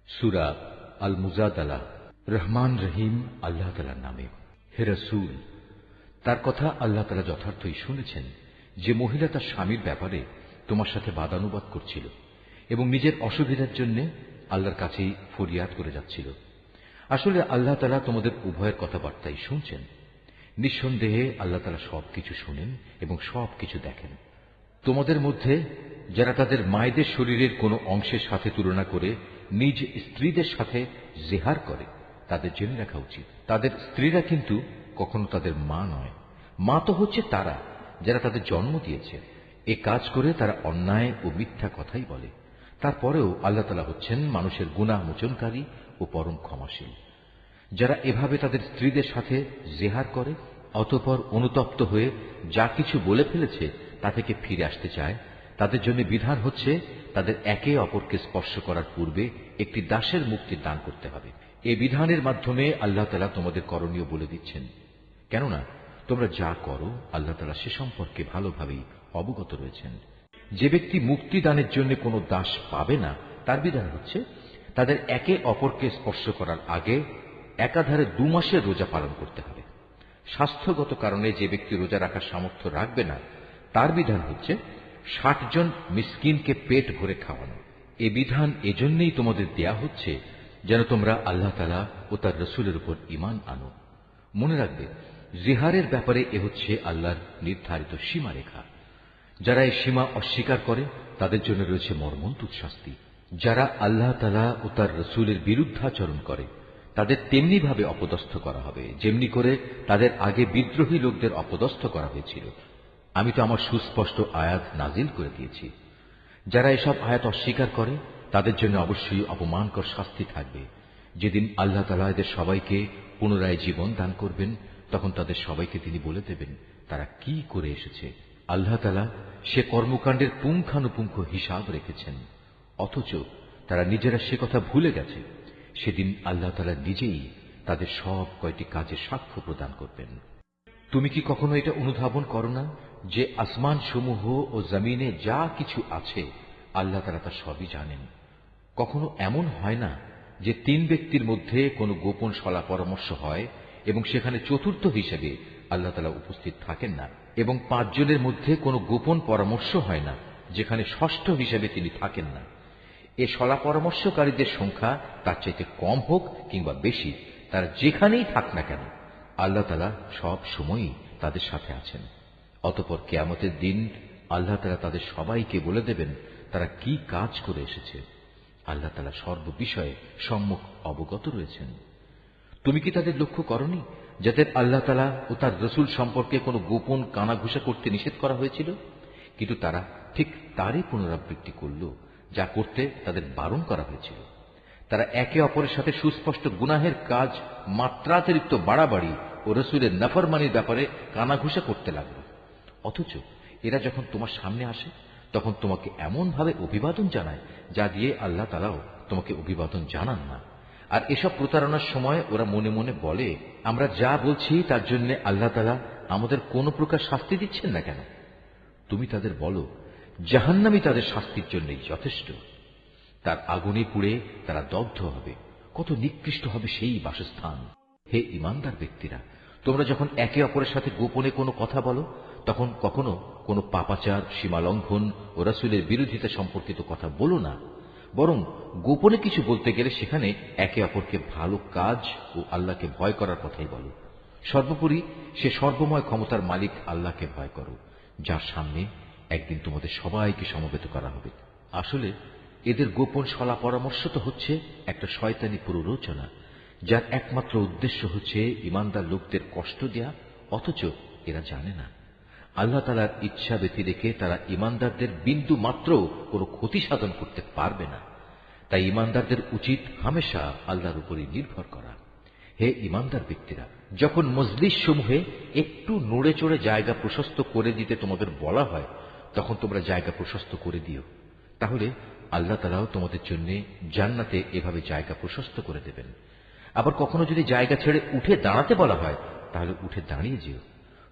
সূরা আল মুজাদালা। রহমান রহিম আল্লাহ তাআলার নামে। হে রাসূল, তার কথা আল্লাহ তাআলা যথার্থই শুনেছেন যে মহিলা তার স্বামীর ব্যাপারে তোমার সাথে বাদানুবাদ করছিল এবং নিজের অসুবিধার জন্য আল্লাহর কাছেই ফরিয়াদ করে যাচ্ছিল। আসলে আল্লাহ তাআলা তোমাদের উভয়ের কথাবার্তাই শুনছেন। নিঃসন্দেহে আল্লাহ তাআলা সবকিছু শুনেন এবং সবকিছু দেখেন। তোমাদের মধ্যে যারা তাদের মায়েদের শরীরের কোনো অংশের সাথে তুলনা করে নিজ স্ত্রীদের সাথে জেহার করে, তাদের জেনে রাখা উচিত তাদের স্ত্রীরা কিন্তু কখনো তাদের মা নয়। মা তো হচ্ছে তারা যারা তাদের জন্ম দিয়েছে। এ কাজ করে তারা অন্যায় ও মিথ্যা কথাই বলে। তারপরেও আল্লাহ তাআলা হচ্ছেন মানুষের গুনাহ মোচনকারী ও পরম ক্ষমাশীল। যারা এভাবে তাদের স্ত্রীদের সাথে জেহার করে অতঃপর অনুতপ্ত হয়ে যা কিছু বলে ফেলেছে তা থেকে ফিরে আসতে চায়, তাদের জন্য বিধান হচ্ছে তাদের একে অপরকে স্পর্শ করার পূর্বে একটি দাসের মুক্তির দান করতে হবে। এই বিধানের মাধ্যমে আল্লাহ তাআলা তোমাদের করণীয় বলে দিচ্ছেন, কেননা তোমরা যা করো আল্লাহ তাআলা সে সম্পর্কে ভালোভাবেই অবগত রয়েছেন। যে ব্যক্তি মুক্তি দানের জন্য কোনো দাস পাবে না, তার বিধান হচ্ছে তাদের একে অপরকে স্পর্শ করার আগে একাধারে 2 মাসের রোজা পালন করতে হবে। স্বাস্থ্যগত কারণে যে ব্যক্তি রোজা রাখার সামর্থ্য রাখবে না, তার বিধান হচ্ছে 60 জন মিসকিনকে পেট ভরে খাওয়ানো। এ বিধান এজন্যই তোমাদের দেয়া হচ্ছে যেন তোমরা আল্লাহ তাআলা ও তার রাসূলের উপর ঈমান আনো। মনে রাখবে, জিহারের ব্যাপারে এ হচ্ছে আল্লাহর নির্ধারিত সীমারেখা। যারা এই সীমা অস্বীকার করে তাদের জন্য রয়েছে মর্মন্তুদ শাস্তি। যারা আল্লাহ তাআলা ও তার রাসূলের বিরুদ্ধাচরণ করে তাদের তেমনি ভাবে অপদস্থ করা হবে যেমনি করে তাদের আগে বিদ্রোহী লোকদের অপদস্থ করা হয়েছিল। আমি তো আমার সুস্পষ্ট আয়াত নাজিল করে দিয়েছি। যারা এসব আয়াত অস্বীকার করে তাদের জন্য অবশ্যই অপমানকর শাস্তি থাকবে। যেদিন আল্লাহ তাআলা এদের সবাইকে পুনরায় জীবন দান করবেন, তখন তাদের সবাইকে তিনি বলে দেবেন তারা কি করে এসেছে। আল্লাহ তাআলা সে কর্মকাণ্ডের পুঙ্খানুপুঙ্খ হিসাব রেখেছেন, অথচ তারা নিজেরা সে কথা ভুলে গেছে। সেদিন আল্লাহ তাআলা নিজেই তাদের সব কয়টি কাজে সাক্ষ্য প্রদান করবেন। তুমি কি কখনো এটা অনুধাবন করো না যে আসমান সমূহ ও জমিনে যা কিছু আছে আল্লাহ তাআলা তা সবই জানেন? কখনো এমন হয় না যে 3 ব্যক্তির মধ্যে কোনো গোপন সলা পরামর্শ হয় এবং সেখানে চতুর্থ হিসেবে আল্লাহ তাআলা উপস্থিত থাকেন না, এবং 5 জনের মধ্যে কোনো গোপন পরামর্শ হয় না যেখানে ষষ্ঠ হিসেবে তিনি থাকেন না। এ সলা পরামর্শকারীদের সংখ্যা তার চাইতে কম হোক কিংবা বেশি, তারা যেখানেই থাক না কেন আল্লাহ তাআলা সব সময়ই তাদের সাথে আছেন। অতঃপর কিয়ামতের দিন আল্লাহ তাআলা তাদের সবাইকে বলে দেবেন তারা কি কাজ করে এসেছে। আল্লাহ তাআলা সর্ববিষয়ে সম্মুখ অবগত রয়েছেন। তুমি কি তাদের লক্ষ্য করনি যাদের আল্লাহ তাআলা ও তার রাসূল সম্পর্কে কোনো গোপন কানাঘুষা করতে নিষেধ করা হয়েছিল, কিন্তু তারা ঠিক তারই পুনরাবৃত্তি করল যা করতে তাদের বারণ করা হয়েছিল। তারা একে অপরের সাথে সুস্পষ্ট গুনাহের কাজ মাত্রাতিরিক্ত বাড়াবাড়ি ও রাসূলের নাফরমানির ব্যাপারে কানাঘুষা করতে লাগল। অথচ এরা যখন তোমার সামনে আসে তখন তোমাকে এমন ভাবে অভিবাদন জানায় যা দিয়ে আল্লাহ তাআলাও তোমাকে অভিবাদন জানান না। আর এসব প্রতারণার সময় ওরা মনে মনে বলে, আমরা যা বলছি তার জন্য আল্লাহ তাআলা আমাদের কোনো প্রকার শাস্তি দিচ্ছেন না কেন? তুমি তাদের বলো, জাহান্নামই তাদের শাস্তির জন্যই যথেষ্ট। তার আগুনে পুড়ে তারা দগ্ধ হবে। কত নিকৃষ্ট হবে সেই বাসস্থান। হে ঈমানদার ব্যক্তিরা, তোমরা যখন একে অপরের সাথে গোপনে কোনো কথা বলো তখন কখনো কোনো পাপাচার, সীমালঙ্ঘন ও রাসূলের বিরোধিতা সম্পর্কিত কথা বলো না, বরং গোপনে কিছু বলতে গেলে সেখানে একে অপরকে ভালো কাজ ও আল্লাহকে ভয় করার কথাই বলো। সর্বোপরি সে সর্বময় ক্ষমতার মালিক আল্লাহকে ভয় করো, যার সামনে একদিন তোমাদের সবাইকে সমবেত করা হবে। আসলে এদের গোপন সলা পরামর্শ তো হচ্ছে একটা শয়তানি প্ররোচনা, যার একমাত্র উদ্দেশ্য হচ্ছে ঈমানদার লোকদের কষ্ট দেয়া। অথচ এরা জানে না আল্লাহ তাআলার ইচ্ছা ব্যতি রেখে তারা ঈমানদারদের বিন্দু মাত্র কোনো ক্ষতি সাধন করতে পারবে না। তাই ঈমানদারদের উচিত হামেশা আল্লাহর উপরই নির্ভর করা। হে ঈমানদার ব্যক্তিরা, যখন মজলিস সমূহে একটু নড়ে চড়ে জায়গা প্রশস্ত করে দিতে তোমাদের বলা হয় তখন তোমরা জায়গা প্রশস্ত করে দিও। তাহলে আল্লাহ তাআলাও তোমাদের জন্য জান্নাতে এভাবে জায়গা প্রশস্ত করে দেবেন। আবার কখনো যদি জায়গা ছেড়ে উঠে দাঁড়াতে বলা হয় তাহলে উঠে দাঁড়িয়ে যেও।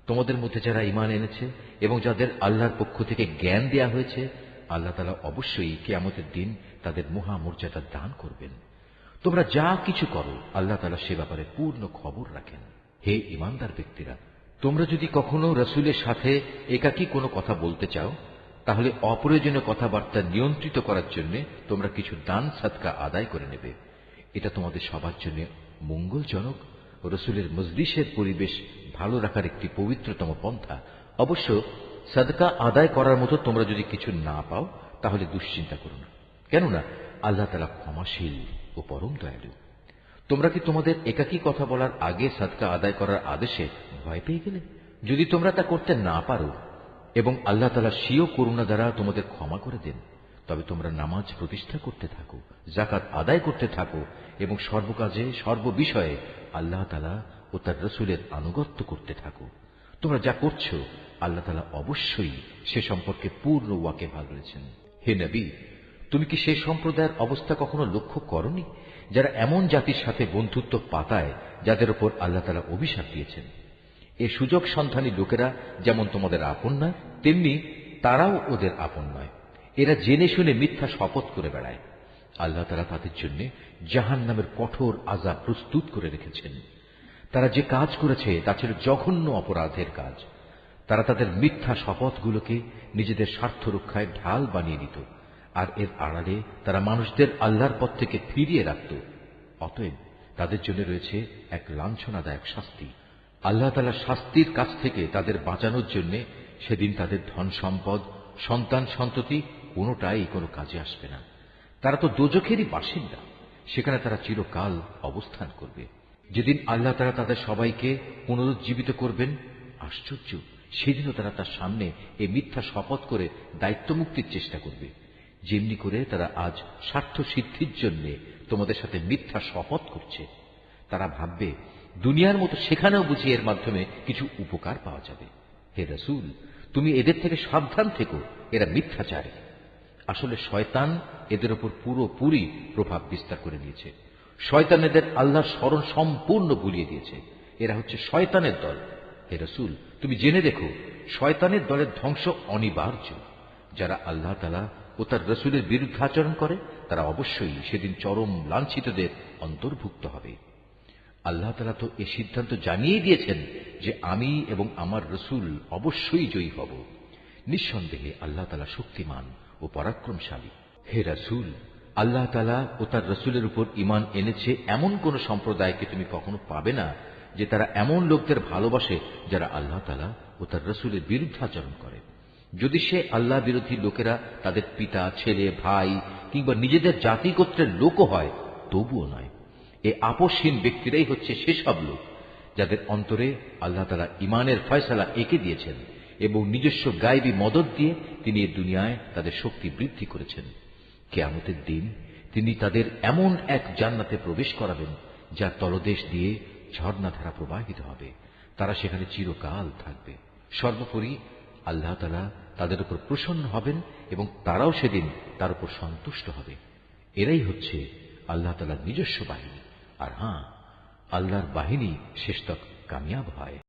তোমাদের মধ্যে যারা ঈমান এনেছে এবং যাদের আল্লাহর পক্ষ থেকে জ্ঞান দেয়া হয়েছে, আল্লাহ তাআলা অবশ্যই কিয়ামতের দিন তাদের মহামর্যাদা দান করবেন। তোমরা যা কিছু করো আল্লাহ তাআলা সে ব্যাপারে পূর্ণ খবর রাখেন। হে ঈমানদার ব্যক্তিরা, তোমরা যদি কখনো রাসূলের সাথে একাকী কোনো কথা বলতে চাও, তাহলে অপ্রয়োজনীয় কথাবার্তা নিয়ন্ত্রিত করার জন্য তোমরা কিছু দান সাদকা আদায় করে নেবে। এটা তোমাদের সবার জন্য মঙ্গলজনক। রাসূলের মজলিসের পরিবেশ ভালো রাখার একটি পবিত্রতম পন্থা। অবশ্য সাদকা আদায় করার মতো তোমরা যদি কিছু না পাও, তাহলে দুশ্চিন্তা করো না, কেননা আল্লাহ তাআলা ক্ষমাশীল ও পরম দয়ালু। তোমরা কি তোমাদের একাকী কথা বলার আগে সাদকা আদায় করার আদেশে ভয় পেয়ে গেলে? যদি তোমরা তা করতে না পারো এবং আল্লাহ তাআলা স্বীয় করুণা দ্বারা তোমাদের ক্ষমা করে দেন, তবে তোমরা নামাজ প্রতিষ্ঠা করতে থাকো, যাকাত আদায় করতে থাকো এবং সর্বকাজে সর্ববিষয়ে আল্লাহ তাআলা ও তার রাসূলের আনুগত্য করতে থাকো। তোমরা যা করছো আল্লাহ তাআলা অবশ্যই সে সম্পর্কে পূর্ণ ওয়াকিবহাল রয়েছেন। হে নবী, তুমি কি সেই সম্প্রদায়ের অবস্থা কখনো লক্ষ্য করনি যারা এমন জাতির সাথে বন্ধুত্ব পাতায় যাদের উপর আল্লাহ তাআলা অভিশাপ দিয়েছেন? এ সুযোগ সন্ধানী লোকেরা যেমন তোমাদের আপন নয়, তেমনি তারাও ওদের আপন নয়। এরা জেনে শুনে মিথ্যা শপথ করে বেড়ায়। আল্লাহ তাআলা তাদের জন্য জাহান্নামের কঠোর আযাব প্রস্তুত করে রেখেছেন। তারা যে কাজ করেছে তা ছিল জঘন্য অপরাধের কাজ। তারা তাদের মিথ্যা শপথগুলোকে নিজেদের স্বার্থ রক্ষায় ঢাল বানিয়ে নিত, আর এর আড়ালে তারা মানুষদের আল্লাহর পথ থেকে ফিরিয়ে রাখত। অতএব তাদের জন্য রয়েছে এক লাঞ্ছনাদায়ক শাস্তি। আল্লাহ তাআলার শাস্তির কাছ থেকে তাদের বাঁচানোর জন্য সেদিন তাদের ধন সম্পদ, সন্তান সন্ততি কোনোটাই কোনো কাজে আসবে না। তারা তো দোজখেরই বাসিন্দা, সেখানে তারা চিরকাল অবস্থান করবে। যেদিন আল্লাহ তাআলা তাদের সবাইকে পুনরুজ্জীবিত করবেন, আশ্চর্য, সেদিনও তারা তার সামনে এই মিথ্যা শপথ করে দায়িত্ব মুক্তির চেষ্টা করবে। যেমনি করে তারা আজ স্বার্থ সিদ্ধির জন্য তোমাদের সাথে মিথ্যা শপথ করছে, তারা ভাববে দুনিয়ার মতো সেখানেও বুঝি এর মাধ্যমে কিছু উপকার পাওয়া যাবে। হে রাসূল, তুমি এদের থেকে সাবধান থেকো, এরা মিথ্যাচারী। আসলে শয়তান এদের উপর পুরোপুরি প্রভাব বিস্তার করে নিয়েছে। শয়তান এদের আল্লাহর স্মরণ সম্পূর্ণ ভুলিয়ে দিয়েছে। এরা হচ্ছে শয়তানের দল। হে রাসূল, তুমি জেনে দেখো, শয়তানের দলের ধ্বংস অনিবার্য। যারা আল্লাহ তাআলা ও তার রাসূলের বিরুদ্ধাচরণ করে তারা অবশ্যই সেদিন চরম লাঞ্ছিতদের অন্তর্ভুক্ত হবে। আল্লাহ তাআলা তো এ সিদ্ধান্ত জানিয়ে দিয়েছেন যে আমি এবং আমার রাসূল অবশ্যই জয়ী হব। নিঃসন্দেহে আল্লাহ তাআলা শক্তিমান ও পরাক্রমশালী। হে রাসূল, আল্লাহ তাআলা ও তার রাসূলের উপর ঈমান এনেছে এমন কোন সম্প্রদায়কে তুমি কখনো পাবে না যে তারা এমন লোকদের ভালোবাসে যারা আল্লাহ তাআলা ও তার রাসূলের বিরুদ্ধাচরণ করে। যদি সে আল্লাহ বিরোধী লোকেরা তাদের পিতা, ছেলে, ভাই কিংবা নিজেদের জাতি গোত্রের লোকও হয়, তবুও নয়। এ আপসহীন ব্যক্তিরাই হচ্ছে সেসব লোক যাদের অন্তরে আল্লাহ তাআলা ঈমানের ফয়সালা এঁকে দিয়েছেন এবং নিজস্ব গায়বী মদদ দিয়ে তিনি এ দুনিয়ায় তাদের শক্তি বৃদ্ধি করেছেন। কিয়ামতের দিন তিনি তাদের এমন এক জান্নাতে প্রবেশ করাবেন যার তলদেশ দিয়ে ঝর্ণাধারা প্রবাহিত হবে। তারা সেখানে চিরকাল থাকবে। সর্বোপরি আল্লাহ তাআলা তাদের উপর প্রসন্ন হবেন এবং তারাও সেদিন তার উপর সন্তুষ্ট হবে। এরাই হচ্ছে আল্লাহ তাআলার নিজস্ব বাহিনী। আর হ্যাঁ, আল্লাহর বাহিনী শেষতক কামিয়াব হয়।